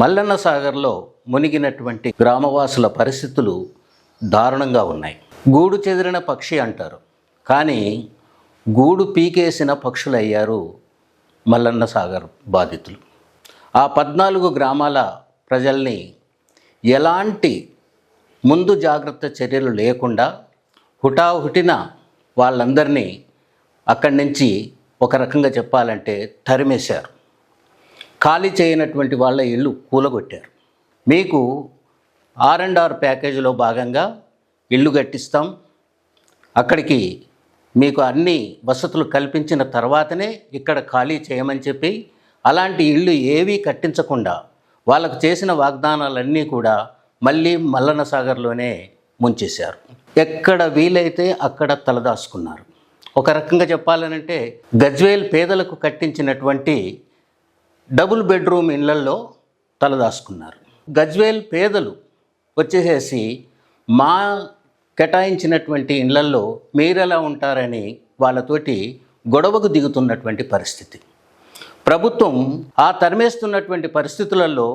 మల్లన్న సాగర్లో మునిగినటువంటి గ్రామవాసుల పరిస్థితులు దారుణంగా ఉన్నాయి. గూడు చెదిరిన పక్షి అంటారు, కానీ గూడు పీకేసిన పక్షులు అయ్యారు మల్లన్న సాగర్ బాధితులు. ఆ 14 గ్రామాల ప్రజల్ని ఎలాంటి ముందు జాగ్రత్త చర్యలు లేకుండా హుటాహుటిన వాళ్ళందరినీ అక్కడి నుంచి ఒక రకంగా చెప్పాలంటే తరిమేశారు. ఖాళీ చేయనటువంటి వాళ్ళ ఇల్లు కూలగొట్టారు. మీకు R&R ప్యాకేజీలో భాగంగా ఇల్లు కట్టిస్తాం, అక్కడికి మీకు అన్ని వసతులు కల్పించిన తర్వాతనే ఇక్కడ ఖాళీ చేయమని చెప్పి అలాంటి ఇళ్ళు ఏవీ కట్టించకుండా వాళ్ళకు చేసిన వాగ్దానాలన్నీ కూడా మళ్ళీ మల్లన్న సాగర్లోనే ముంచేశారు. ఎక్కడ వీలైతే అక్కడ తలదాచుకున్నారు. ఒక రకంగా చెప్పాలనంటే గజ్వేల్ పేదలకు కట్టించినటువంటి డబుల్ బెడ్రూమ్ ఇళ్లల్లో తలదాచుకున్నారు. గజ్వేల్ పేదలు వచ్చేసేసి మా కేటాయించినటువంటి ఇళ్లల్లో మీరెలా ఉంటారని వాళ్ళతోటి గొడవకు దిగుతున్నటువంటి పరిస్థితి. ప్రభుత్వం ఆ తరిమేస్తున్నటువంటి పరిస్థితులలో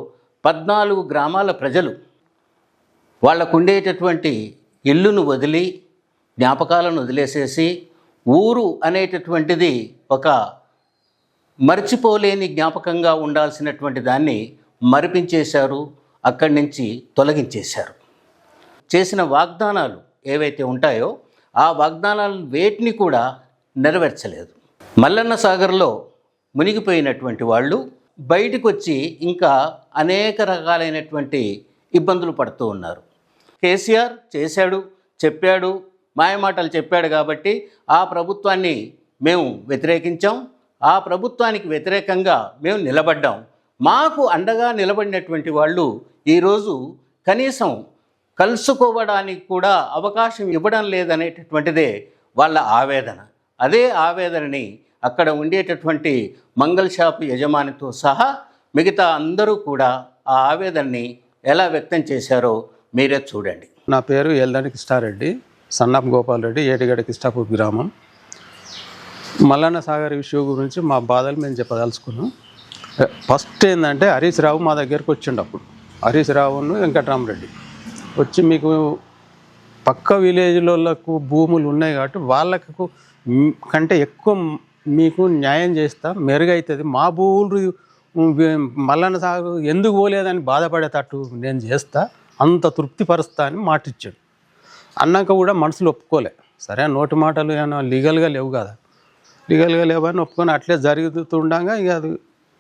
14 గ్రామాల ప్రజలు వాళ్ళకు ఉండేటటువంటి ఇల్లును వదిలి జ్ఞాపకాలను వదిలేసేసి ఊరు అనేటటువంటిది ఒక మర్చిపోలేని జ్ఞాపకంగా ఉండాల్సినటువంటి దాన్ని మరిపించేశారు, అక్కడి నుంచి తొలగించేశారు. చేసిన వాగ్దానాలు ఏవైతే ఉంటాయో ఆ వాగ్దానాలు వేటిని కూడా నెరవేర్చలేదు. మల్లన్న సాగర్లో మునిగిపోయినటువంటి వాళ్ళు బయటకు వచ్చి ఇంకా అనేక రకాలైనటువంటి ఇబ్బందులు పడుతూ ఉన్నారు. కేసీఆర్ చేశాడు, చెప్పాడు, మాయమాటలు చెప్పాడు కాబట్టి ఆ ప్రభుత్వాన్ని మేము వ్యతిరేకించాం, ఆ ప్రభుత్వానికి వ్యతిరేకంగా మేము నిలబడ్డాం. మాకు అండగా నిలబడినటువంటి వాళ్ళు ఈరోజు కనీసం కలుసుకోవడానికి కూడా అవకాశం ఇవ్వడం లేదనేటటువంటిదే వాళ్ళ ఆవేదన. అదే ఆవేదనని అక్కడ ఉండేటటువంటి మంగళ షాపు యజమానితో సహా మిగతా అందరూ కూడా ఆ ఆవేదనని ఎలా వ్యక్తం చేశారో మీరే చూడండి. నా పేరు ఎల్దాని కృష్ణారెడ్డి, సన్నాప్ గోపాల్ రెడ్డి, ఏటిగడ్డ కిష్టాపూర్ గ్రామం. మల్లన్న సాగర్ ఇష్యూ గురించి మా బాధలు మేము చెప్పదలుచుకున్నాం. ఫస్ట్ ఏంటంటే హరీష్ రావు మా దగ్గరికి వచ్చిండు. అప్పుడు హరీష్ రావును వెంకటరామరెడ్డి వచ్చి మీకు పక్క విలేజ్లకు భూములు ఉన్నాయి కాబట్టి వాళ్ళకు కంటే ఎక్కువ మీకు న్యాయం చేస్తా, మెరుగవుతుంది, మా భూములు మల్లన్న సాగర్ ఎందుకు పోలేదని బాధపడేటట్టు నేను చేస్తా, అంత తృప్తిపరుస్తా అని మాటిచ్చాడు. అన్నాక కూడా మనసులు ఒప్పుకోలే. సరే నోటి మాటలు ఏమైనా లీగల్గా లేవు కదా, లీగల్గా లేవని ఒప్పుకొని అట్లే జరుగుతుండగా ఇక అది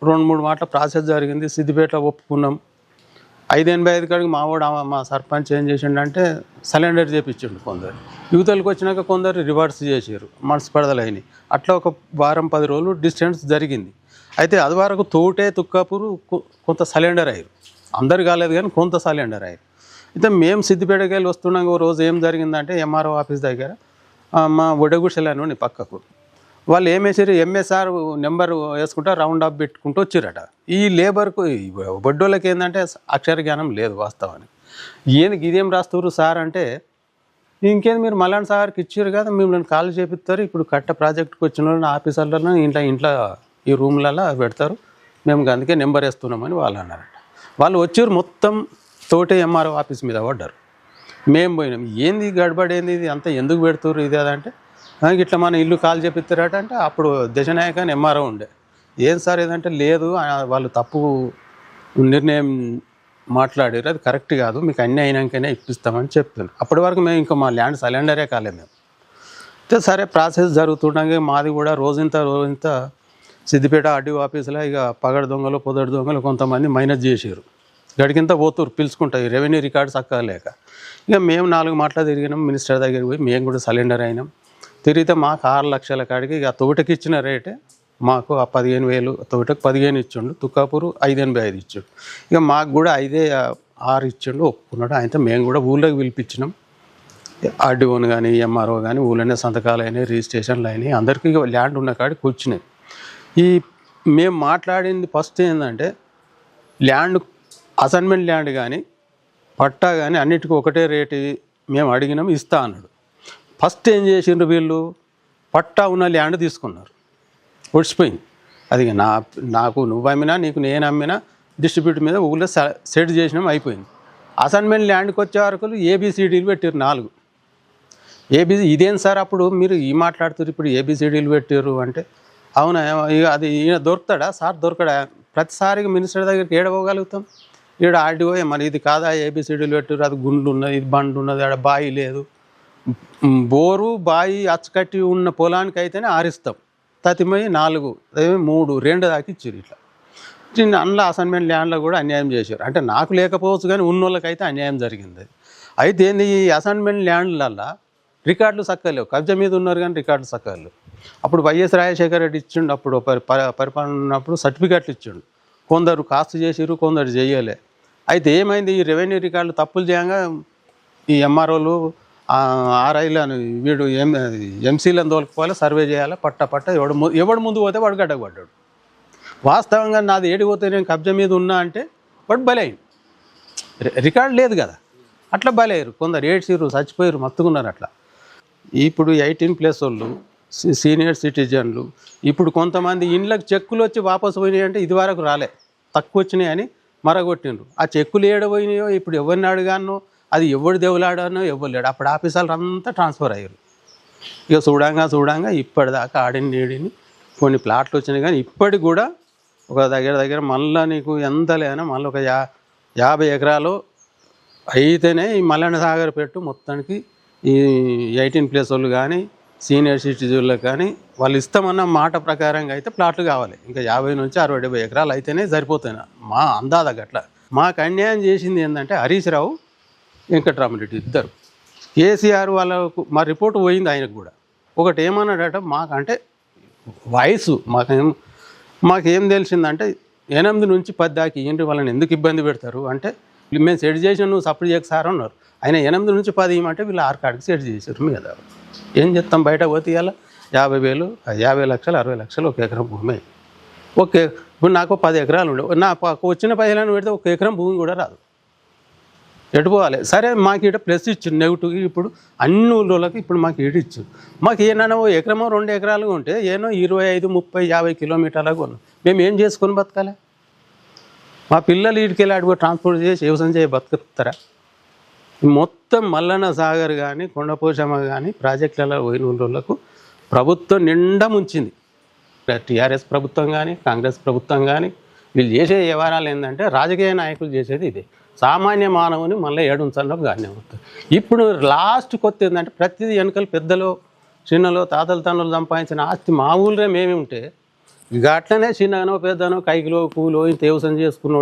2-3 మాటల ప్రాసెస్ జరిగింది. సిద్దిపేటలో ఒప్పుకున్నాం. 585 కాడికి మా సర్పంచ్ ఏం చేసిండంటే సరెండర్ చేపించిండు. కొందరు యువతలకు వచ్చినాక కొందరు రివర్స్ చేసారు, మనసు పడదలైనవి. అట్లా ఒక వారం 10 రోజులు డిస్టెన్స్ జరిగింది. అయితే అది వరకు తోటే తుక్కాపూరు కొంత సరెండర్ అయ్యారు. అందరు కాలేదు కానీ కొంత సరెండర్ అయ్యారు. అయితే మేము సిద్దిపేటకి వెళ్ళి వస్తున్నాం. ఓ రోజు ఏం జరిగిందంటే MRO ఆఫీస్ దగ్గర మా వడగుడిసెలని పక్కకు వాళ్ళు ఏం వేసారు, MSR నెంబర్ వేసుకుంటా రౌండ్ అప్ పెట్టుకుంటూ వచ్చిరట. ఈ లేబర్కు బొడ్డోళ్ళకి ఏంటంటే అక్షర జ్ఞానం లేదు వాస్తవానికి. ఇదేం రాస్తారు సార్ అంటే, ఇంకేం మీరు మల్లన్న సాగర్కి ఇచ్చారు కదా, మిమ్మల్ని కాల్ చేపిస్తారు, ఇప్పుడు కట్ట ప్రాజెక్టుకి వచ్చిన వాళ్ళని ఆఫీసర్లను ఇంట్లో ఈ రూమ్లలో పెడతారు, మేము అందుకే నెంబర్ వేస్తున్నామని వాళ్ళు అన్నారట. వాళ్ళు వచ్చారు, మొత్తం తోటే MRO ఆఫీస్ మీద పడ్డారు. మేము పోయినాం, ఏంది గడబడి, ఏంది ఇది అంతా ఎందుకు పెడుతున్నారు ఇది అదంటే, ఇట్లా మన ఇల్లు కాల్ చేపిస్తారట. అంటే అప్పుడు దశనాయక అని MRO ఉండే. ఏం సార్ ఏదంటే, లేదు వాళ్ళు తప్పు నిర్ణయం మాట్లాడారు, అది కరెక్ట్ కాదు, మీకు అన్నీ అయినాకనే ఇప్పిస్తామని చెప్తాను. అప్పటి వరకు మేము ఇంకా మా ల్యాండ్ సరెండరే కాలేదు మేము. అయితే సరే ప్రాసెస్ జరుగుతుండగా మాది కూడా రోజంతా సిద్దిపేట RDO ఆఫీసులో ఇక పగడు దొంగలు పొదడు దొంగలు కొంతమంది మైనస్ చేసారు. గడికింత పోతురు పిలుచుకుంటాయి, రెవెన్యూ రికార్డ్స్ అక్కర్లేక. ఇక మేము 4 మాటలు తిరిగినాం, మినిస్టర్ దగ్గరికి పోయి మేము కూడా సరెండర్ అయినాం. తిరిగితే మాకు 6 లక్షల కాడికి ఇక తోటకి ఇచ్చిన రేటే మాకు ఆ 15,000, తోటకు 15 ఇచ్చిండు, తుక్కాపూరు 585 ఇచ్చాడు. ఇక మాకు కూడా 5-6 ఇచ్చిండు, ఒప్పుకున్నాడు. అయితే మేము కూడా ఊళ్ళోకి పిలిపించినాం. RDOని కానీ MRO కానీ ఊళ్ళోనే సంతకాలు అయినాయి, రిజిస్ట్రేషన్లు అయినాయి, అందరికీ ల్యాండ్ ఉన్న కాడికి వచ్చినాయి. ఈ మేము మాట్లాడింది ఫస్ట్ ఏంటంటే, ల్యాండ్ అసైన్మెంట్ ల్యాండ్ కానీ పట్టా కానీ అన్నిటికీ ఒకటే రేటు మేము అడిగినాం, ఇస్తా అన్నాడు. ఫస్ట్ ఏం చేసిండ్రు వీళ్ళు, పట్టా ఉన్న ల్యాండ్ తీసుకున్నారు, ఒడిచిపోయింది. అది నాకు నువ్వు అమ్మినా నీకు నేను అమ్మినా డిస్ట్రిబ్యూట్ మీద ఊళ్ళో సెట్ చేసినాం, అయిపోయింది. అసైన్మెంట్ ల్యాండ్కి వచ్చే వరకు ఏబిసిడీలు పెట్టారు 4. ఏబిసి ఇదేం సార్ అప్పుడు మీరు ఈ మాట్లాడుతారు, ఇప్పుడు ఏబిసిడీలు పెట్టారు అంటే అవునా, ఇక అది ఈయన దొరుకుతాడా సార్? దొరకడా? ప్రతిసారికి మినిస్టర్ దగ్గరికి ఏడవగలుగుతాం? ఈడ ఆర్డీఓ మరి ఇది కాదా ఏబిసిడీలు పెట్టారు, అది గుండ్లు ఉన్నది, ఇది బండ్లు ఉన్నది, ఆడ బావి లేదు. బోరు బావి అచ్చకట్టి ఉన్న పొలానికి అయితేనే ఆరిస్తాం. తతిమై 4, 3, 2 దాకా ఇచ్చారు. ఇట్లా అందులో అసైన్మెంట్ ల్యాండ్లో కూడా అన్యాయం చేశారు. అంటే నాకు లేకపోవచ్చు కానీ ఉన్నోళ్ళకైతే అన్యాయం జరిగింది. అయితే ఏంది, ఈ అసైన్మెంట్ ల్యాండ్లల్లో రికార్డులు చక్కలేవు. కబ్జా మీద ఉన్నారు కానీ రికార్డులు చక్కలేవు. అప్పుడు వైఎస్ రాజశేఖర రెడ్డి ఇచ్చిండు, అప్పుడు పరిపాలన ఉన్నప్పుడు సర్టిఫికెట్లు ఇచ్చిండు. కొందరు కాస్ట్ చేసిరు, కొందరు చేయలే. అయితే ఏమైంది, ఈ రెవెన్యూ రికార్డులు తప్పులు చేయంగా ఈ ఎంఆర్ఓలు ఆర్ఐలు అని వీడు ఎంసీలను తోలుకుపోవాలి, సర్వే చేయాలి, పట్ట ఎవడు ముందు పోతే వాడు గడ్డపడ్డాడు. వాస్తవంగా నాది ఏడిపోతే నేను కబ్జా మీద ఉన్నా అంటే వాడు బలైంది, రికార్డు లేదు కదా, అట్లా బలయ్యారు. కొందరు ఏడ్చిరు, చచ్చిపోయారు, మత్తుకున్నారు. అట్లా ఇప్పుడు 18+ వాళ్ళు, సీనియర్ సిటిజన్లు, ఇప్పుడు కొంతమంది ఇండ్లకు చెక్కులు వచ్చి వాపసు పోయినాయి అంటే ఇది వరకు రాలే, తక్కువ వచ్చినాయి అని మరగొట్టిండ్రు. ఆ చెక్కులు ఏడపోయినాయో ఇప్పుడు ఎవరిని అడిగానో, అది ఎవడు దేవులాడానో ఎవరు లేడు. అప్పుడు ఆఫీసర్లు అంతా ట్రాన్స్ఫర్ అయ్యారు. ఇక చూడంగా ఇప్పటిదాకా ఆడిని కొన్ని ప్లాట్లు వచ్చినాయి. కానీ ఇప్పటికి కూడా ఒక దగ్గర మళ్ళీ నీకు ఎంత లేనా మళ్ళీ ఒక 50 ఎకరాలు అయితేనే ఈ మల్లన్న సాగర్ పెట్టు మొత్తానికి ఈ 18+ వాళ్ళు కానీ సీనియర్ సిటిజన్లకు కానీ వాళ్ళు ఇస్తామన్న మాట ప్రకారంగా అయితే ప్లాట్లు కావాలి. ఇంకా 50 నుంచి 60-70 ఎకరాలు అయితేనే సరిపోతాయి మా అందాద గట్ల. మాకు అన్యాయం చేసింది ఏంటంటే హరీష్ రావు, వెంకటరామరెడ్డి ఇద్దరు. కేసీఆర్ వాళ్ళకు మా రిపోర్ట్ పోయింది ఆయనకు కూడా. ఒకటి ఏమన్నాడట, మాకంటే వయసు మాకేం తెలిసిందంటే 8 నుంచి 10 దాకా ఏంటి వాళ్ళని ఎందుకు ఇబ్బంది పెడతారు అంటే, మేము సెట్ చేసిన నువ్వు సప్లై చేయక సార్ అన్నారు. ఆయన 8 నుంచి 10 ఇవ్వమంటే వీళ్ళు 6 కాడికి సెట్ చేశారు. మీద ఏం చెప్తాం, బయట పోతే ఇవాళ 50,000, 50 లక్షలు, 60 లక్షలు ఒక ఎకరం భూమి. ఓకే, ఇప్పుడు నాకు 10 ఎకరాలు ఉండవు, నా వచ్చిన 10 పెడితే 1 ఎకరం భూమి కూడా రాదు, ఎటుపోవాలి. సరే మాకు ఇటు ప్లస్ ఇచ్చింది నెగిటివ్. ఇప్పుడు అన్ని ఊళ్ళోకి ఇప్పుడు మాకు ఇటు ఇచ్చింది. మాకు ఏమైనా 1 ఎకరమో 2 ఎకరాలు ఉంటే ఏనో 25, 30, 50 కిలోమీటర్లకు ఉన్నాం. మేము ఏం చేసుకొని బతకాలి? మా పిల్లలు ఇటుకెళ్ళి అడుగు ట్రాన్స్పోర్ట్ చేసి వ్యవసాయం చేసి బతుకుతారా? మొత్తం మల్లన్న సాగర్ కానీ కొండపోచమ్మ కానీ ప్రాజెక్టులలో పోయిన ఊళ్ళకు ప్రభుత్వం నిండా ముంచింది. టీఆర్ఎస్ ప్రభుత్వం కానీ కాంగ్రెస్ ప్రభుత్వం కానీ వీళ్ళు చేసే వ్యవహారాలు ఏంటంటే రాజకీయ నాయకులు చేసేది ఇదే. సామాన్య మానవుని మళ్ళీ ఏడుంచడంలో గానే అవుతుంది. ఇప్పుడు లాస్ట్ కొత్త ఏంటంటే ప్రతిదీ వెనకలు పెద్దలు చిన్నలో తాతల తండ్రులు సంపాదించిన ఆస్తి మా ఊళ్ళో మేమే ఉంటే ఇక అట్లనే చిన్నగానో పెద్దనో కైకిలో కూలో వ్యవసాయం చేసుకున్న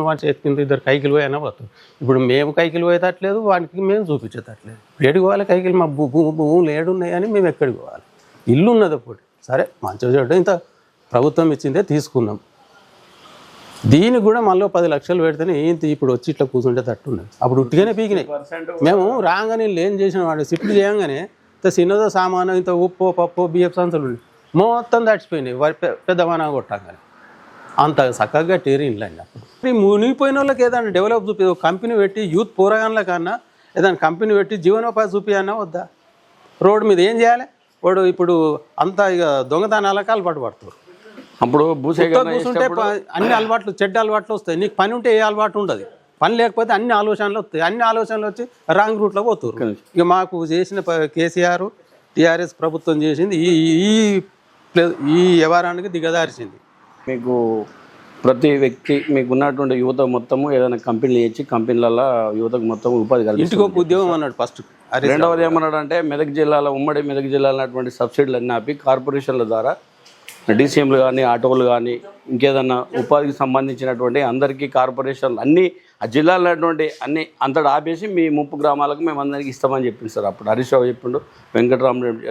వాడు చేతికింద 2 కైకిలు పోయినా పోతుంది. ఇప్పుడు మేము కైకిలు పోయేటట్లేదు, వానికి మేము చూపించేటట్లేదు. ఏడికి పోవాలి కైకిలు? మా భూములు ఏడున్నాయని మేము ఎక్కడికి పోవాలి? ఇల్లు ఉన్నది అప్పుడు. సరే మంచిగా చూడడం ఇంత ప్రభుత్వం ఇచ్చిందే తీసుకున్నాం. దీనికి కూడా మళ్ళీ 10 లక్షలు పెడితేనే ఏంటి ఇప్పుడు వచ్చి ఇట్లా కూర్చుంటే తట్టున్నది. అప్పుడు ఉట్టిగానే పీకినాయి. మేము రాగానే ఏం చేసిన వాడు షిఫ్ట్ చేయంగానే ఇంత చిన్నదో సామాను, ఇంత ఉప్పు పప్పు బియ్యపు సంచులు మొత్తం తడిచిపోయినాయి. పెద్దవాన కొట్టంగానే అంత చక్కగా టేరీ ఇల్లు అండి. అప్పుడు మునిగిపోయిన వాళ్ళకి ఏదైనా డెవలప్ చూపి కంపెనీ పెట్టి యూత్ పోరగాన్ల కన్నా ఏదైనా కంపెనీ పెట్టి జీవనోపాధి చూపియన్నా వద్దా? రోడ్డు మీద ఏం చేయాలి? వాడు ఇప్పుడు అంతా ఇక దొంగతనాలకు అలవాటు పడుతారు. అప్పుడు కూర్చుంటే అన్ని అలవాట్లు చెడ్డ అలవాట్లు వస్తాయి. నీకు పని ఉంటే ఏ అలవాటు ఉండదు, పని లేకపోతే అన్ని ఆలోచనలు వస్తాయి. అన్ని ఆలోచనలు వచ్చి రాంగ్ రూట్లో పోతారు. ఇక మాకు చేసిన కేసీఆర్ టీఆర్ఎస్ ప్రభుత్వం చేసింది ఈ వ్యవహారానికి దిగదార్చింది. మీకు ప్రతి వ్యక్తి మీకు ఉన్నటువంటి యువత మొత్తము ఏదైనా కంపెనీలు ఇచ్చి కంపెనీలలో యువతకు మొత్తం ఉపాధి కలిగి ఇంటికి ఒక ఉద్యోగం అన్నాడు ఫస్ట్. రెండవది ఏమన్నాడు అంటే మెదక్ జిల్లాలో ఉమ్మడి మెదక్ జిల్లాలో ఉన్నటువంటి సబ్సిడీలు అన్నీ ఆపి కార్పొరేషన్ల ద్వారా డీసీఎంలు కానీ ఆటోలు కానీ ఇంకేదన్నా ఉపాధికి సంబంధించినటువంటి అందరికీ కార్పొరేషన్లు అన్నీ ఆ జిల్లాలో ఉన్నటువంటి అన్ని అంతటా ఆపేసి మీ ముంపు గ్రామాలకు మేము అందరికీ ఇస్తామని చెప్పింది సార్. అప్పుడు హరీష్ రావు చెప్పిండు,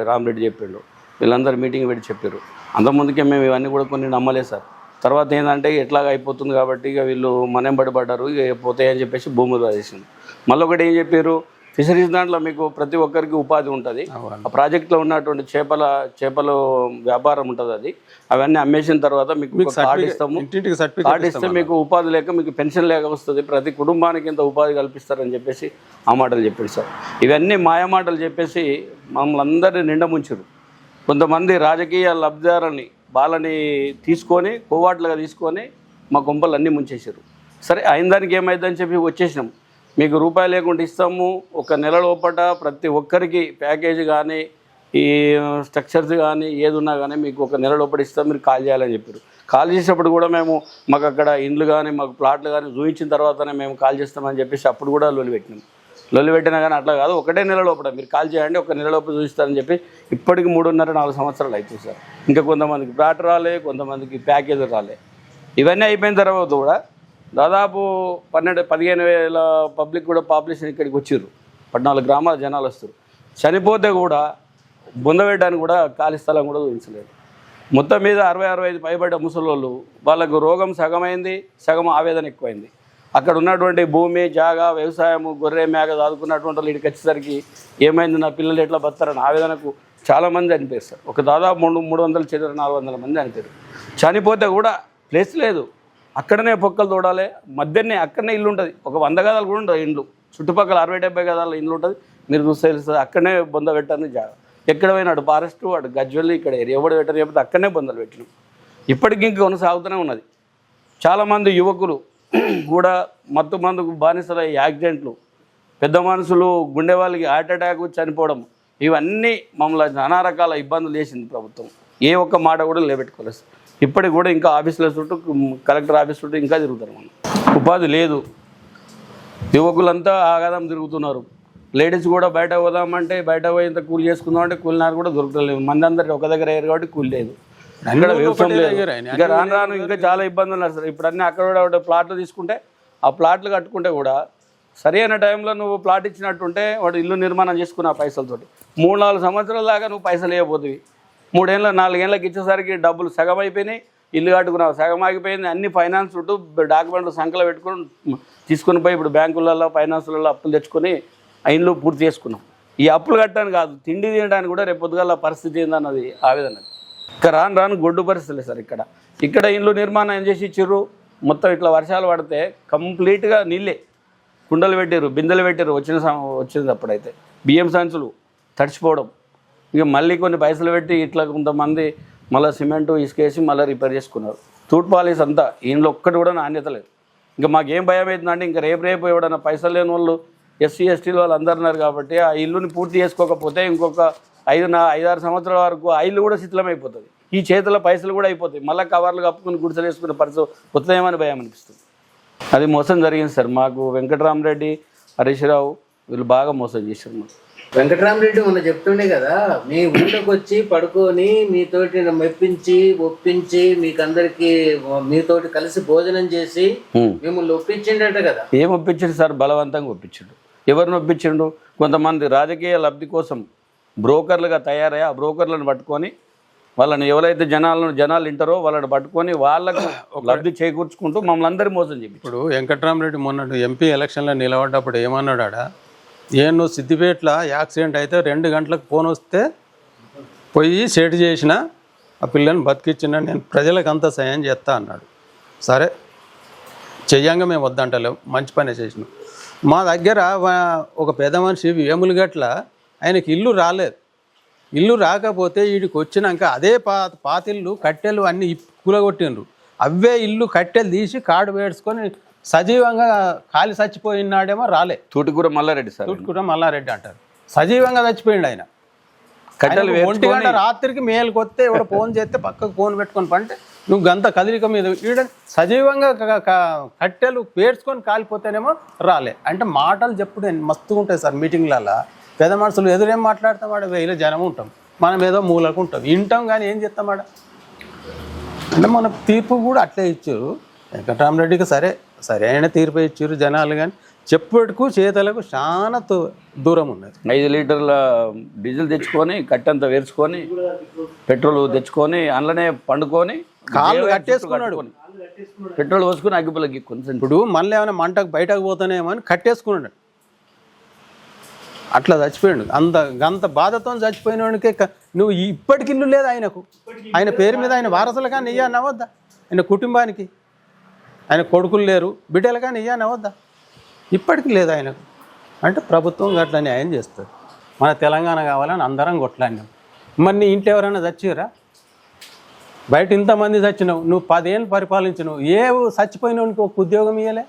రామరెడ్డి చెప్పిండు, వీళ్ళందరూ మీటింగ్ పెట్టి చెప్పారు. అంతకుముందుకే మేము ఇవన్నీ కూడా కొన్ని నమ్మలేదు సార్. తర్వాత ఏంటంటే ఎట్లాగా అయిపోతుంది కాబట్టి ఇక వీళ్ళు మనెంబడి పడ్డారు, ఇక పోతాయని చెప్పేసి భూములు రాసేసింది. మళ్ళీ ఒకటి ఏం చెప్పారు, ఫిషరీస్ దాంట్లో మీకు ప్రతి ఒక్కరికి ఉపాధి ఉంటుంది. ఆ ప్రాజెక్ట్లో ఉన్నటువంటి చేపల వ్యాపారం ఉంటుంది. అది అవన్నీ అమ్మేసిన తర్వాత మీకు కార్డు ఇస్తాము. కార్డు ఇస్తే మీకు ఉపాధి లేక మీకు పెన్షన్ లేక వస్తుంది, ప్రతి కుటుంబానికి ఇంత ఉపాధి కల్పిస్తారని చెప్పేసి ఆ మాటలు చెప్పారు సార్. ఇవన్నీ మాయమాటలు చెప్పేసి మమ్మల్ని అందరినీ నిండా ముంచారు. కొంతమంది రాజకీయ లబ్ధిదారుని వాళ్ళని తీసుకొని కోవాట్లుగా తీసుకొని మా కొంపలు అన్నీ ముంచేసారు. సరే అయిన దానికి ఏమైందని చెప్పి వచ్చేసినాం. మీకు రూపాయి లేకుండా ఇస్తాము, ఒక నెల లోపల ప్రతి ఒక్కరికి ప్యాకేజ్ కానీ ఈ స్ట్రక్చర్స్ కానీ ఏది ఉన్నా కానీ మీకు ఒక నెల లోపల ఇస్తాం, మీరు కాల్ చేయాలని చెప్పారు. కాల్ చేసినప్పుడు కూడా మేము మాకు అక్కడ ఇండ్లు కానీ మాకు ప్లాట్లు కానీ చూపించిన తర్వాతనే మేము కాల్ చేస్తామని చెప్పేసి అప్పుడు కూడా లొల్లి పెట్టినా కానీ అట్లా కాదు, ఒకటే నెల లోపల మీరు కాల్ చేయండి, ఒక నెల లోపల చూపిస్తారని చెప్పి ఇప్పటికి 3.5-4 సంవత్సరాలు అవుతుంది సార్. ఇంకా కొంతమందికి ప్లాట్ రాలే, కొంతమందికి ప్యాకేజ్ రాలే. ఇవన్నీ అయిపోయిన తర్వాత కూడా దాదాపు 15,000 పబ్లిక్ కూడా పాపులేషన్ ఇక్కడికి వచ్చారు. 14 గ్రామాల జనాలు వస్తారు. చనిపోతే కూడా బొందవేయడానికి కూడా ఖాళీ స్థలం కూడా చూపించలేదు. మొత్తం మీద 60-65 పైబడ్డ ముసలోళ్ళు, వాళ్ళకు రోగం సగమైంది, సగం ఆవేదన ఎక్కువైంది. అక్కడ ఉన్నటువంటి భూమి జాగా వ్యవసాయము గొర్రె మేక చదువుకున్నటువంటి వాళ్ళు ఇక్కడికి వచ్చేసరికి ఏమైంది, నా పిల్లలు ఎట్లా బతారని ఆవేదనకు చాలామంది చనిపోయారు. ఒక దాదాపు 300-400 మంది చనిపోయారు. చనిపోతే కూడా ప్లేస్ లేదు, అక్కడనే పొక్కలు తోడాలి, మధ్యనే అక్కడనే ఇల్లు ఉంటుంది. ఒక 100 గదాలు కూడా ఉంటుంది ఇండ్లు, చుట్టుపక్కల 60-70 గదాల ఇల్లు ఉంటుంది. మీరు చూస్తే తెలుస్తుంది, అక్కడనే బొంద పెట్టని జాగా. ఎక్కడ పోయినాడు ఫారెస్ట్, అటు గజ్వెల్లి, ఇక్కడ ఎవడు పెట్టని చెప్తే అక్కడనే బొందలు పెట్టినాం. ఇప్పటికి ఇంకా కొనసాగుతూనే ఉన్నది. చాలామంది యువకులు కూడా మత్తు మందుకు బానిసల యాక్సిడెంట్లు, పెద్ద మనుషులు గుండె వాళ్ళకి హార్ట్ అటాక్ చనిపోవడం, ఇవన్నీ మమ్మల్ని నానా రకాల ఇబ్బందులు చేసింది ప్రభుత్వం. ఏ ఒక్క మాట కూడా నిలబెట్టుకోలేదు. ఇప్పటికి కూడా ఇంకా ఆఫీసుల చుట్టూ, కలెక్టర్ ఆఫీస్ చుట్టూ ఇంకా తిరుగుతారు. మనం ఉపాధి లేదు, యువకులంతా ఆగాదం తిరుగుతున్నారు. లేడీస్ కూడా బయట పోదామంటే బయట పోయి ఇంత కూలి చేసుకుందామంటే కూలినారు కూడా దొరకలేదు. మంది అందరికి ఒక దగ్గర అయ్యారు కాబట్టి కూలి లేదు, ఇక్కడ వ్యవసాయం లేదు. ఇంకా రాను ఇంకా చాలా ఇబ్బందులు ఉన్నారు సార్. ఇప్పుడు అన్నీ అక్కడ ప్లాట్లు తీసుకుంటే ఆ ప్లాట్లు కట్టుకుంటే కూడా సరైన టైంలో నువ్వు ప్లాట్ ఇచ్చినట్టుంటే వాడు ఇల్లు నిర్మాణం చేసుకున్న ఆ పైసలతోటి 3-4 సంవత్సరాల దాకా నువ్వు పైసలు వేయబోతుంది. 3-4 ఏళ్ళకి ఇచ్చేసరికి డబ్బులు సగం అయిపోయినాయి, ఇల్లు కట్టుకున్నావు సగం ఆగిపోయింది. అన్ని ఫైనాన్స్ చుట్టూ డాక్యుమెంట్లు సంఖ్యలో పెట్టుకొని తీసుకుని పోయి ఇప్పుడు బ్యాంకులలో ఫైనాన్స్లలో అప్పులు తెచ్చుకొని ఆ ఇల్లు పూర్తి చేసుకున్నాం. ఈ అప్పులు కట్టడానికి కాదు, తిండి తినడానికి కూడా రేపు పొద్దుగాల పరిస్థితి ఏందన్నది ఆవేదన. ఇక్కడ రాను గొడ్డు పరిస్థితులే సార్. ఇక్కడ ఇల్లు నిర్మాణం చేసి ఇచ్చిర్రు. మొత్తం ఇట్లా వర్షాలు పడితే కంప్లీట్గా నీళ్ళే, కుండలు పెట్టారు, బిందెలు పెట్టారు. వచ్చినప్పుడైతే బియ్యం సంచులు తడిచిపోవడం. ఇక మళ్ళీ కొన్ని పైసలు పెట్టి ఇట్లా కొంతమంది మళ్ళీ సిమెంటు ఇసుకేసి మళ్ళీ రిపేర్ చేసుకున్నారు. తూట్ పాలిస్ అంతా ఇంట్లో ఒక్కటి కూడా నాణ్యత లేదు. ఇంకా మాకేం భయం అవుతుందంటే ఇంకా రేపు ఎవడన్నా పైసలు లేని వాళ్ళు ఎస్సీ ఎస్టీలు వాళ్ళు అందరు ఉన్నారు కాబట్టి ఆ ఇల్లుని పూర్తి చేసుకోకపోతే ఇంకొక 5-6 సంవత్సరాల వరకు ఆ ఇల్లు కూడా శిథిలమైపోతుంది. ఈ చేతుల పైసలు కూడా అయిపోతాయి. మళ్ళీ కవర్లు కప్పుకుని గుడిసెలు వేసుకునే పరిస్థితి వస్తుందేమని భయం అనిపిస్తుంది. అది మోసం జరిగింది సార్. మాకు వెంకటరామరెడ్డి, హరీష్ రావు వీళ్ళు బాగా మోసం చేశారు. మాకు వెంకటరామరెడ్డి మొన్న చెప్తుండే కదా, మీ ఊళ్ళోకి వచ్చి పడుకొని మీతోటి మెప్పించి ఒప్పించి మీకందరికి మీతోటి కలిసి భోజనం చేసి మిమ్మల్ని ఒప్పించిండట కదా. ఏం ఒప్పించాడు సార్? బలవంతంగా ఒప్పించాడు. ఎవరిని ఒప్పించిండు? కొంతమంది రాజకీయ లబ్ధి కోసం బ్రోకర్లుగా తయారయ్యి ఆ బ్రోకర్లను పట్టుకొని వాళ్ళని ఎవరైతే జనాలు వింటారో వాళ్ళని పట్టుకొని వాళ్ళకు లబ్ధి చేకూర్చుకుంటూ మమ్మల్ని అందరి మోసం చెప్పి. ఇప్పుడు వెంకటరామరెడ్డి మొన్న ఎంపీ ఎలక్షన్లో నిలబడ్డప్పుడు ఏమన్నాడా, నువ్వు సిద్దిపేటలో యాక్సిడెంట్ అయితే 2 గంటలకు ఫోన్ వస్తే పోయి సెట్ చేసిన ఆ పిల్లని బతికిచ్చిన, నేను ప్రజలకు అంతా సాయం చేస్తా అన్నాడు. సరే చెయ్యంగా మేము వద్దంటలేము, మంచి పనే చేసినాం. మా దగ్గర ఒక పెద్ద మనిషి వేములగట్ల ఆయనకి ఇల్లు రాలేదు. ఇల్లు రాకపోతే వీడికి వచ్చినాక అదే పాతిళ్ళు కట్టెలు అన్నీ కూలగొట్టిండ్రు. అవే ఇల్లు కట్టెలు తీసి కాడు వేడుచుకొని సజీవంగా కాలి చచ్చిపోయినాడేమో రాలే. తూటుకూర మల్లారెడ్డి సార్, తూటుకూర మల్లారెడ్డి అంటారు. సజీవంగా చచ్చిపోయిండు ఆయన. కట్టెలు 1 గంట రాత్రికి మేలుకు వస్తే ఎవడో ఫోన్ చేస్తే పక్కకు ఫోన్ పెట్టుకొని పంటే నువ్వు గంత కదలిక మీద ఈడ సజీవంగా కట్టెలు పేర్చుకొని కాలిపోతేనేమో రాలే. అంటే మాటలు చెప్పుడు మస్తుగా ఉంటాయి సార్. మీటింగ్లలో పెద్ద మనుషులు ఎదురేం మాట్లాడతాం, వాడు 1000 జనం ఉంటాం, మనం ఏదో మూలకు ఉంటాం, వింటాం కానీ ఏం చేస్తామాడ. అంటే మన తీర్పు కూడా అట్లే ఇచ్చారు. వెంకటరామరెడ్డికి సరైన తీర్పు ఇచ్చారు జనాలు, కానీ చెప్పుడుకు చేతలకు చాలా దూరం ఉన్నది. 5 లీటర్ల డీజిల్ తెచ్చుకొని కట్టంతా వేర్చుకొని పెట్రోల్ తెచ్చుకొని అందులోనే పండుకొని కాళ్ళు కట్టేసుకున్నాడు. పెట్రోల్ పోసుకొని అగ్గిపుల్లకి కొంచెం ఇప్పుడు మళ్ళీ ఏమైనా మంటకు బయటకు పోతానేమో అని కట్టేసుకున్నాడు. అట్లా చచ్చిపోయాడు. అంత బాధతో చచ్చిపోయిన వాడికి నువ్వు ఇప్పటికి ఇల్లు లేదు ఆయనకు. ఆయన పేరు మీద ఆయన వారసులు కానీ ఇయ్యనవద్దా? ఆయన కుటుంబానికి ఆయన కొడుకులు లేరు, బిడ్డలు కానీ ఇయ్యనవద్దా? ఇప్పటికి లేదు ఆయనకు. అంటే ప్రభుత్వం అట్లా న్యాయం చేస్తుంది. మన తెలంగాణ కావాలని అందరం కొట్లాడినాం. మరి నీ ఇంట్లో ఎవరైనా చచ్చిరా? బయట ఇంతమంది చచ్చినావు, నువ్వు 10 ఏళ్ళు పరిపాలించినావు, చచ్చిపోయినోనికి ఒక ఉద్యోగం ఇవ్వలే?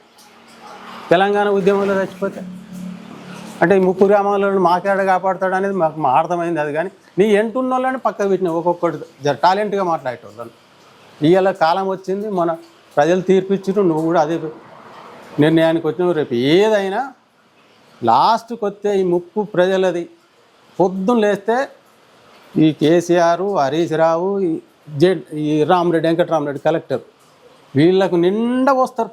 తెలంగాణ ఉద్యమంలో చచ్చిపోతే అంటే ఈ 30 గ్రామాలను మాకేడ కాపాడుతాడు అనేది మాకు అర్థమైంది. అది కానీ నీ ఎంటున్న వాళ్ళని పక్కకు పెట్టినావు, ఒక్కొక్కటి టాలెంట్గా మాట్లాడేటోళ్ళని. ఇవాళ కాలం వచ్చింది, మన ప్రజలు తీర్పిచ్చిరు, నువ్వు కూడా అదే నిర్ణయానికి వచ్చినావు. రేపు ఏదైనా లాస్ట్కి వస్తే ఈ ముప్పు ప్రజలది. పొద్దున్న లేస్తే ఈ కేసీఆర్, హరీష్ రావు, ఈ రామరెడ్డి, వెంకటరామరెడ్డి కలెక్టర్, వీళ్ళకు నిండా వస్తారు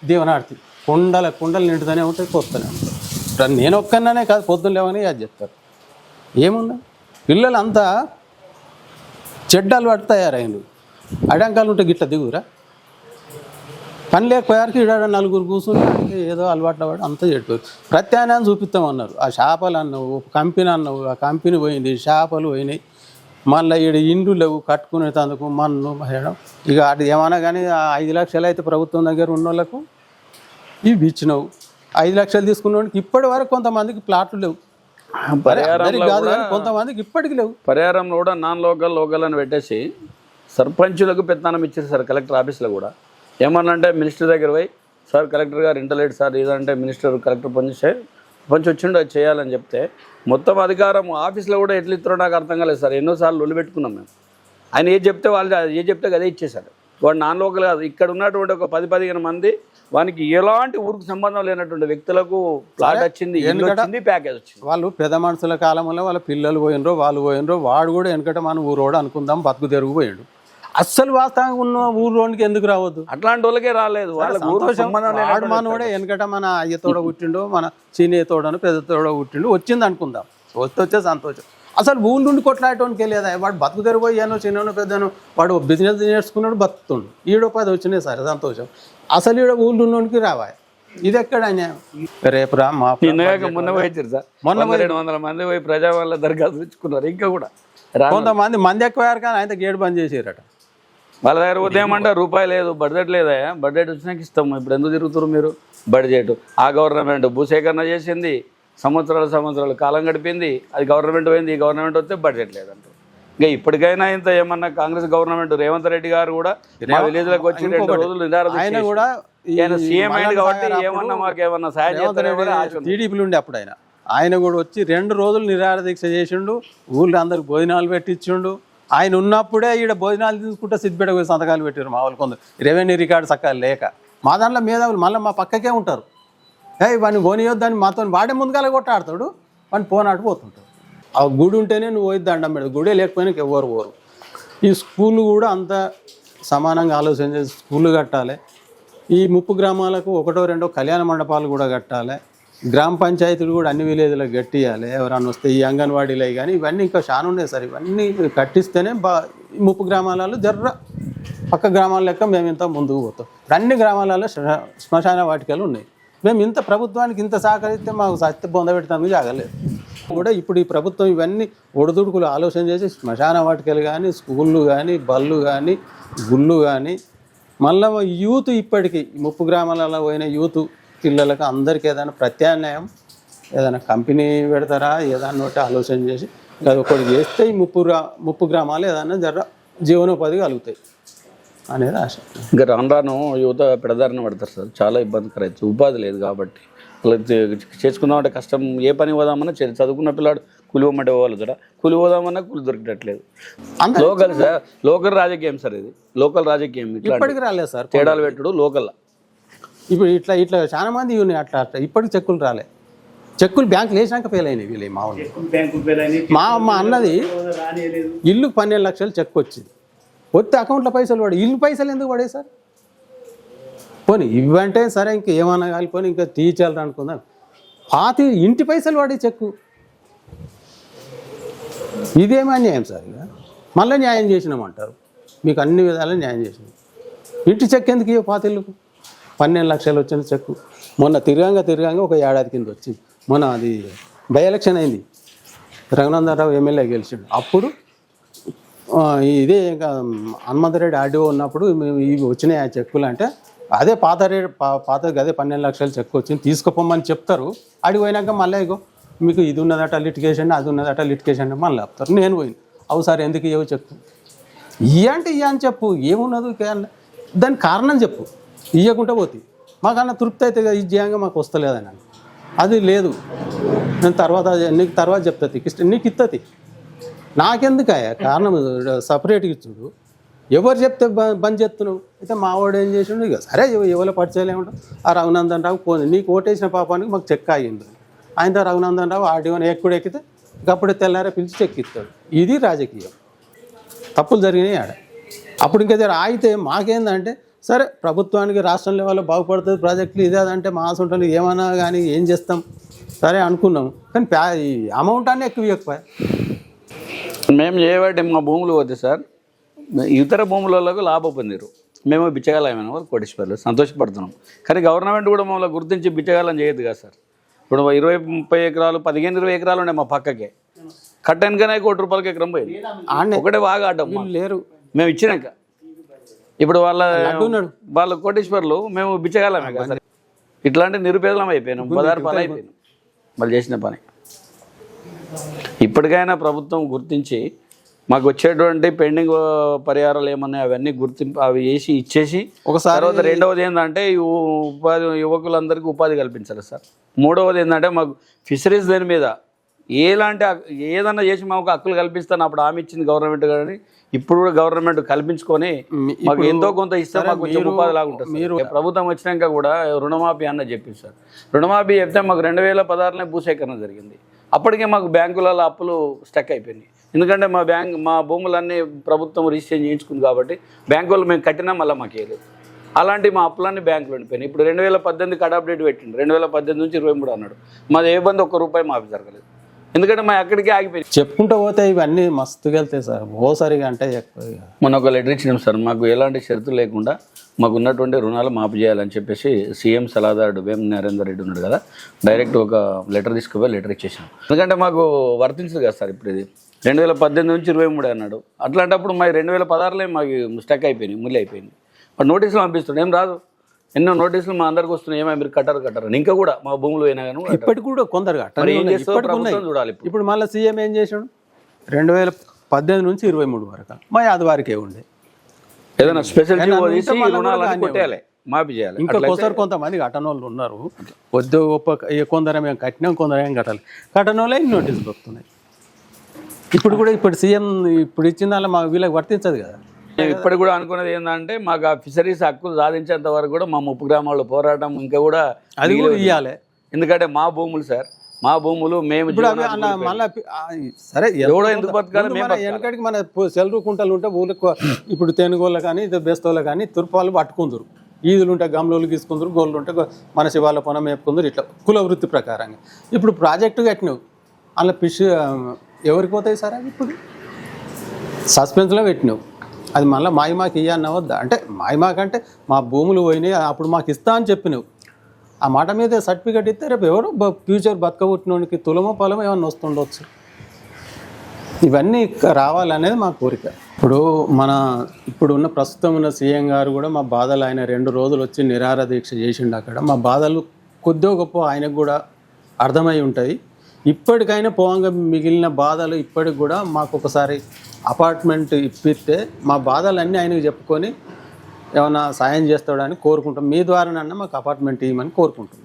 దీవనార్తి. కుండలు నిండుతూనే ఉంటాయి, పోస్తూనే ఉంటాయి. నేను ఒక్కనే కాదు, పొద్దున్న లేవని అది చెప్తారు. ఏముందా, పిల్లలు అంతా చెడ్డ అలవాటు తయారైంది. అడంకాలు ఉంటే గిట్ల దిగురా, పని లేకపోయారికి ఈడ నలుగురు కూర్చుని ఏదో అలవాటు వాడు అంతా చెడిపోయారు. ప్రత్యామ్నాయం చూపిస్తామన్నారు. ఆ చేపలు అన్నావు, కంపెనీ అన్నావు, ఆ కంపెనీ పోయింది, చేపలు పోయినాయి. మళ్ళీ ఈడ ఇండ్లు లేవు కట్టుకునేందుకు, మన్ను వేయడం. ఇక అటు ఏమన్నా కానీ 5 లక్షలు అయితే ప్రభుత్వం దగ్గర ఉన్న వాళ్ళకు ఇవి ఇచ్చినావు. 5 లక్షలు తీసుకున్న వాడికి ఇప్పటి వరకు కొంతమందికి ప్లాట్లు లేవు. కాదు కానీ కొంతమందికి ఇప్పటికి లేవు. పరిహారంలో కూడా నాన్ లోకల్ అని పెట్టేసి సర్పంచులకు పెత్తనం ఇచ్చారు సార్. కలెక్టర్ ఆఫీస్లో కూడా ఏమన్నంటే మినిస్టర్ దగ్గర పోయి, సార్ కలెక్టర్ గారు ఇంటర్లేట్ సార్, ఏదంటే మినిస్టర్ కలెక్టర్ పంచి వచ్చిండు అది చేయాలని చెప్తే మొత్తం అధికారం ఆఫీస్లో కూడా ఎట్లా ఇస్తారో నాకు అర్థం కాలేదు సార్. ఎన్నోసార్లు ఒళ్ళు పెట్టుకున్నాం మేము. ఆయన ఏది చెప్తే వాళ్ళు ఏది చెప్తే అదే ఇచ్చేశారు. వాడు నాన్ లోకల్ కాదు, ఇక్కడ ఉన్నటువంటి ఒక 10-15 మంది వానికి ఎలాంటి ఊరికి సంబంధం లేనటువంటి వ్యక్తులకు ప్లాట్ వచ్చింది, ప్యాకేజ్ వచ్చింది. వాళ్ళు పెద్ద మనుషుల కాలంలో వాళ్ళ పిల్లలు పోయినరో, వాళ్ళు పోయినరో, వాడు కూడా వెనకట మన ఊరోడు అనుకుందాం బతుకు తెరుగు పోయాడు. అస్సలు వాస్తవంగా ఉన్న ఊరోనికి ఎందుకు రావద్దు? అట్లాంటి వాళ్ళకే రాలేదు. వాడు మనోడే వెనకట మన అయ్య తోడ పుట్టిండో, మన చిన్న తోడను పెద్ద తోడ పుట్టిండు, వచ్చింది అనుకుందాం, వచ్చే సంతోషం. అసలు ఊళ్ళ నుండి కొట్లాడటానికి వెళ్ళేదా? వాడు బతుకు తెరిపోయాను, చిన్నను పెద్దను, వాడు బిజినెస్ నేర్చుకున్నాడు, బతుకుతుండు, ఈడో 10 వచ్చినాయి సరే సంతోషం. అసలు ఈడ ఊళ్ళో ఉన్నోనికి రావా? ఇది ఎక్కడ అన్యాయం? రేపు రా మా మొన్న పోయించారు సార్, మొన్న 200 మంది పోయి ప్రజా వాళ్ళ దరఖాస్తు తెచ్చుకున్నారు. ఇంకా కూడా కొంతమంది ఎక్కువయ్యారు కానీ ఆయన గేట్ బంద్ చేసారట. వాళ్ళ దగ్గర ఉదయమంటే రూపాయి లేదు, బడ్జెట్ లేదా? బడ్జెట్ వచ్చినాక ఇస్తాము. ఇప్పుడు ఎందుకు తిరుగుతారు మీరు? బడ్జెట్ ఆ గవర్నమెంట్ భూసేకరణ చేసింది, సంవత్సరాలు కాలం గడిపింది, అది గవర్నమెంట్ పోయింది, ఈ గవర్నమెంట్ వస్తే బడ్జెట్ లేదంటారు. ఇంకా ఇప్పటికైనా ఇంత ఏమన్నా కాంగ్రెస్ గవర్నమెంట్ రేవంత్ రెడ్డి గారు కూడా మా విలేజ్లోకి వచ్చి 2 రోజులు ఆయన కూడా సీఎం అయింది కాబట్టి ఏమన్నా మాకేమన్నా సాయం చేస్తారేమో టీడీపీలు ఉండే అప్పుడు ఆయన కూడా వచ్చి 2 రోజులు నిరాహార దీక్ష చేసిండు, ఊళ్ళో అందరికి భోజనాలు పెట్టించిండు. ఆయన ఉన్నప్పుడే ఈడ భోజనాలు తీసుకుంటే సిద్దిపేట పోయి సంతకాలు పెట్టారు మా వాళ్ళు. కొందరు రెవెన్యూ రికార్డు సకాలు లేక మా దాంట్లో మేధావులు మళ్ళీ మా పక్కకే ఉంటారు. వాడిని పోనీయొద్దని మాతో వాడే ముందుగాల కొట్టాడతాడు, వాడిని పోనాడు పోతుంటాడు. ఆ గుడి ఉంటేనే నువ్వు పోయి దండం పెడదు, గుడే లేకపోయినా ఎవరు పోరు. ఈ స్కూళ్ళు కూడా అంత సమానంగా ఆలోచన చేసి స్కూళ్ళు కట్టాలి. ఈ ముప్పు గ్రామాలకు 1-2 కళ్యాణ మండపాలు కూడా కట్టాలి. గ్రామ పంచాయతీలు కూడా అన్ని విలేజ్లకు కట్టియాలి. ఎవరన్నా వస్తే ఈ అంగన్వాడీలు కానీ ఇవన్నీ ఇంకా చాలా ఉన్నాయి సార్. ఇవన్నీ కట్టిస్తేనే ముప్పు గ్రామాలలో పక్క గ్రామాల లెక్క మేము ఇంత ముందుకు పోతాం. అన్ని గ్రామాలలో శ్మశాన వాటికలు ఉన్నాయి. మేము ఇంత ప్రభుత్వానికి ఇంత సహకరిస్తే మాకు సత్య పొందబెట్టడానికి జాగలేదు కూడా. ఇప్పుడు ఈ ప్రభుత్వం ఇవన్నీ ఒడిదుడుకులు ఆలోచన చేసి శ్మశాన వాటికలు కానీ, స్కూళ్ళు కానీ, బళ్ళు కానీ, గుళ్ళు కానీ, మళ్ళీ యూత్ ఇప్పటికీ ముప్పు గ్రామాలలో పోయిన యూత్ పిల్లలకు అందరికీ ఏదైనా ప్రత్యామ్నాయం, ఏదైనా కంపెనీ పెడతారా ఏదన్నా ఒకటి ఆలోచన చేసి అది ఒకటి చేస్తే ఈ ముప్పు గ్రామాలు ఏదైనా జీవనోపాధి కలుగుతాయి అనేది ఆశ. ఇంకా రాను యువత పెడదారిన పడతారు సార్, చాలా ఇబ్బందికర అవుతుంది. ఉపాధి లేదు కాబట్టి చేసుకుందామంటే కష్టం. ఏ పని పోదామన్నా చదువుకున్న పిల్లాడు కూలి పోమంటే పోవాలి సార్, కూలి పోదామన్నా కూలి దొరికట్లేదు. లోకల్ సార్, లోకల్ రాజకీయం సార్, ఇది లోకల్ రాజకీయం. ఇప్పటికి రాలేదు సార్ తేడాలు పెట్టుడు లోకల్. ఇప్పుడు ఇట్లా చాలా మంది ఉన్నాయి అట్లా ఇప్పటికి చెక్కులు రాలే. చెక్కులు బ్యాంకులు వేసినాక ఫెయిల్ అయినాయి వీళ్ళు. మా అన్నది ఇల్లు 12 లక్షలు చెక్ వచ్చింది, వస్తే అకౌంట్లో పైసలు పడి, ఇల్లు పైసలు ఎందుకు పడే సార్? పోనీ ఇవ్వంటే సరే, ఇంకేమన్నా కాలిపోయి ఇంకా తీర్చాలి అనుకుందాం. ఇంటి పైసలు పడే చెక్కు, ఇదేమీ అన్యాయం సార్. ఇక మళ్ళీ న్యాయం చేసినామంటారు. మీకు అన్ని విధాలా న్యాయం చేసినాం. ఇంటి చెక్ ఎందుకు ఇవ్వ? ఇల్లుకు 12 లక్షలు వచ్చిన చెక్కు మొన్న తిరగంగా ఒక ఏడాది కింద వచ్చింది. మొన్న అది బై ఎలక్షన్ అయింది, రఘునందనరావు ఎమ్మెల్యే గెలిచిండు. అప్పుడు ఇదే ఇంకా హనుమంతరెడ్డి ఆర్డీఓ ఉన్నప్పుడు ఇవి వచ్చినాయి ఆ చెక్కులు అంటే, అదే పాతది అదే 12 లక్షల చెక్కు వచ్చింది తీసుకుపోమని చెప్తారు. అడిగి పోయినాక మళ్ళీ ఇగో మీకు ఇది ఉన్నదట లిటికేషన్, అది ఉన్నదట లిటికేషన్ మళ్ళీ చెప్తారు. నేను పోయింది, అవు సార్ ఎందుకు ఇవ్వవు చెక్కు? ఇయ్యంటే ఇయ్య అని చెప్పు, ఏమున్నది దానికి కారణం చెప్పు, ఇయ్యకుంటే పోతుంది. మాకన్నా తృప్తి అయితే ఇది చేయంగా మాకు వస్తలేదని అని, అది లేదు నేను తర్వాత నీకు తర్వాత చెప్తుంది, నీకు ఇస్తుంది, నాకెందుకయ్యా కారణం సపరేట్గా ఇచ్చుడు. ఎవరు చెప్తే బంద్ చేస్తున్నావు అయితే మా వాడు ఏం చేసిండు, ఇక సరే ఎవరో పరిచయలేమంటావు, ఆ రఘునందన్ రావు పోనీ నీకు ఓటేసిన పాపానికి మాకు చెక్ అయ్యింది, ఆయనతో రఘునందన్ రావు ఆడియోని ఎక్కుడు ఎక్కితే అప్పుడే తెల్లారే పిలిచి చెక్ ఇస్తాడు. ఇది రాజకీయం, తప్పులు జరిగినాయి ఆడ. అప్పుడు ఇంకా జర ఆగితే మాకేందంటే సరే ప్రభుత్వానికి రాష్ట్రం లెవెల్లో బాగుపడుతుంది ప్రాజెక్టులు ఇదే అదంటే మా ఆశ ఏమన్నా కానీ ఏం చేస్తాం సరే అనుకున్నాం. కానీ ఈ అమౌంట్ అన్నీ ఎక్కువ మేము చేయబట్టి మా భూములు పోతే సార్ ఇతర భూములకు లాభ పొందారు, మేము బిచ్చగాలమైన వాళ్ళు కోటేశ్వర్లు సంతోషపడుతున్నాం. కానీ గవర్నమెంట్ కూడా మమ్మల్ని గుర్తించి బిచ్చగాలం చేయదు కదా సార్. ఇప్పుడు 20-30 ఎకరాలు 15-20 ఎకరాలు ఉన్నాయి మా పక్కకే, కట్టనుకనే ₹1 కోటి ఎకరం పోయింది, ఒకటే బాగా ఆడ్డం లేరు మేము ఇచ్చినాక. ఇప్పుడు వాళ్ళ కోటేశ్వర్లు, మేము బిచ్చగాలమే కదా సార్. ఇట్లాంటి నిరుపేదలం అయిపోయినాం, పదార్థాలు అయిపోయినాం వాళ్ళు చేసిన పని. ఇప్పటికైనా ప్రభుత్వం గుర్తించి మాకు వచ్చేటువంటి పెండింగ్ పరిహారాలు ఏమన్నాయి అవన్నీ గుర్తింపు అవి వేసి ఇచ్చేసి ఒకసారి. తర్వాత రెండవది ఏంటంటే యువకులందరికీ ఉపాధి కల్పించాలి సార్. మూడవది ఏంటంటే మాకు ఫిషరీస్ దేని మీద ఏదన్నా చేసి మాకు హక్కులు కల్పిస్తాను అప్పుడు హామీ ఇచ్చింది గవర్నమెంట్. కానీ ఇప్పుడు కూడా గవర్నమెంట్ కల్పించుకొని మాకు ఎంతో కొంత ఇస్తే మాకు కొంచెం ఉపాధి లాగా ఉంటుంది. మీరు ప్రభుత్వం వచ్చినాక కూడా రుణమాఫీ అన్న చెప్పింది సార్. రుణమాఫీ చెప్తే మాకు 2016 భూసేకరణ జరిగింది. అప్పటికే మాకు బ్యాంకులలో అప్పులు స్టక్ అయిపోయినాయి. ఎందుకంటే మా భూములన్నీ ప్రభుత్వం రిజిస్ట్రేషన్ చేయించుకుంది కాబట్టి బ్యాంకు వాళ్ళు మేము కట్టినా మళ్ళీ మాకు వేయలేదు. అలాంటి మా అప్పులన్నీ బ్యాంకులు ఉండిపోయినాయి. ఇప్పుడు 2018 కట్ అప్డేట్ పెట్టిండు, 2018 నుంచి 23 అన్నాడు. మాది ఏ బంధు ₹1 మాఫీ జరగలేదు, ఎందుకంటే మా అక్కడికి ఆగిపోయింది. చెప్పుకుంటూ పోతే ఇవన్నీ మస్తుగా వెళ్తాయి సార్ ఓసారిగా అంటే ఎక్కువ. మొన్న ఒక లెటర్ ఇచ్చినాం సార్, మాకు ఎలాంటి షరతులు లేకుండా మాకు ఉన్నటువంటి రుణాలు మాఫీ చేయాలని చెప్పేసి సీఎం సలహాదారుడు వేం నరేందర్ రెడ్డి ఉన్నాడు కదా, డైరెక్ట్ ఒక లెటర్ తీసుకుపోయి లెటర్ ఇచ్చేసాం. ఎందుకంటే మాకు వర్తించదు కదా సార్. ఇప్పుడు ఇది 2018 నుంచి 23 అన్నాడు. అట్లాంటప్పుడు మరి 2016 మాకు స్టక్ అయిపోయినాయి, ముల్లి అయిపోయింది. మరి నోటీసులు పంపిస్తున్నాడు, ఏం రాదు. ఎన్నో నోటీసులు మా అందరికి వస్తున్నాయి, ఏమైనా మీరు కట్టారు ఇంకా కూడా మా భూములు అయినా కానీ ఇప్పటికి కూడా కొందరు చూడాలి. ఇప్పుడు మళ్ళీ సీఎం ఏం చేశాడు, 2018 నుంచి 23 వరకు మా యాదవారికే ఉండే ఏదైనా స్పెషల్ కొట్టేయాలి, మాఫీ చేయాలి. ఇంకోసారి కొంతమంది కట్టని వాళ్ళు ఉన్నారు, వద్దు కొందరు మేము కట్టినాం కొందరు ఏం కట్టని వాళ్ళే నోటీసులు వస్తున్నాయి. ఇప్పుడు సీఎం ఇప్పుడు ఇచ్చిన దానిలో మా వీళ్ళకి వర్తించదు కదా. ఇప్పటికి కూడా అనుకున్నది ఏంటంటే మాకు ఆ ఫిషరీస్ హక్కులు సాధించేంత వరకు కూడా మా 30 గ్రామాల పోరాటం ఇంకా కూడా అది కూడా ఇవ్వాలి. ఎందుకంటే మా భూములు సార్, మా భూములు మేము సరే ఎవడో ఎందుకు బతకాలి. వెనకడికి మన సెలరు కుంటలు ఉంటే ఊళ్ళకి ఇప్పుడు తెనుగోళ్ళ కానీ బెస్తోళ్ళ కానీ తుర్పాలు పట్టుకుందరు, ఈదులు ఉంటే గమలోళ్ళు తీసుకుందరు, గోళ్ళు ఉంటే మన శివాళ్ళ పొనం మేపుకుందరు, ఇట్లా కుల వృత్తి ప్రకారంగా. ఇప్పుడు ప్రాజెక్టు కట్టినవు అందులో ఫిష్ ఎవరికి పోతాయి సార్? అది ఇప్పుడు సస్పెన్స్లో పెట్టినావు, అది మళ్ళీ మాకు ఇవ్వన్న వద్దా అంటే మాకంటే మా భూములు పోయినాయి అప్పుడు మాకు ఇస్తా అని చెప్పినావు. ఆ మాట మీద సర్టిఫికేట్ ఇస్తే రేపు ఎవరో ఫ్యూచర్ బతకబుట్టినోడికి తులమో పొలమో ఏమన్నా వస్తుండొచ్చు. ఇవన్నీ రావాలనేది మా కోరిక. ఇప్పుడున్న ప్రస్తుతం ఉన్న సీఎం గారు కూడా మా బాధలు ఆయన 2 రోజులు వచ్చి నిరాహార దీక్ష చేసిండు. అక్కడ మా బాధలు కొద్దిగా గొప్ప ఆయనకు కూడా అర్థమై ఉంటుంది. ఇప్పటికైనా పోవంగా మిగిలిన బాధలు ఇప్పటికి కూడా మాకు ఒకసారి అపార్ట్మెంట్ ఇప్పిస్తే మా బాధలన్నీ ఆయనకు చెప్పుకొని ఏమైనా సాయం చేస్తాడని కోరుకుంటాం. మీ ద్వారానన్నా మాకు అపార్ట్మెంట్ ఇవ్వమని కోరుకుంటున్నాం.